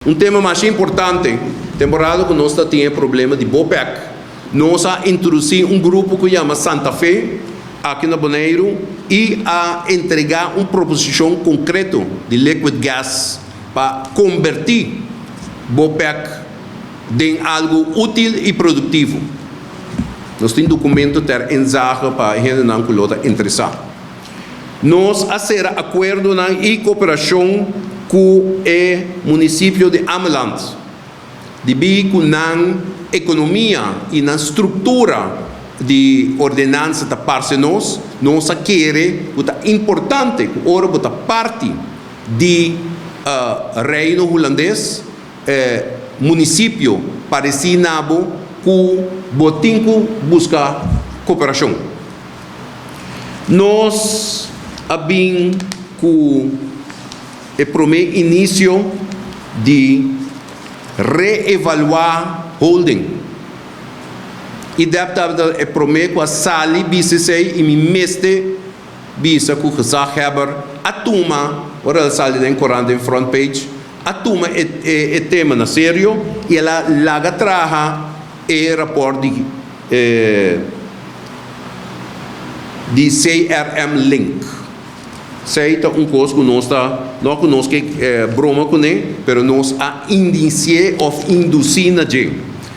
Um tema mais importante, temporada que nós temos problema de BOPEC, nós introduzimos um grupo que chama Santa Fé, aqui na Bonaire, e a entregar uma proposição concreta de liquid gas para convertir BOPEC em algo útil e produtivo. Nós temos documento ter ensaio para a gente não colota interessar. Nós fazer acordo e cooperação com o município de Ameland, de com a economia e na estrutura de ordenança da parte nós queremos que é importante que ora bota parte de reino holandês município parecinabo que botinco busca cooperação. Nós abim com o primeiro início de reevaluar holding. E deve prometer que a sali BCC e me meste bisa que o gezagheber a toma, ora a sali den corante em front page, a toma é tema na sério e ela laga traha e rapport de CRM Link. Sei tá coisa que nós não conosco broma com ele, mas nós a indiciar ou induzir na gente.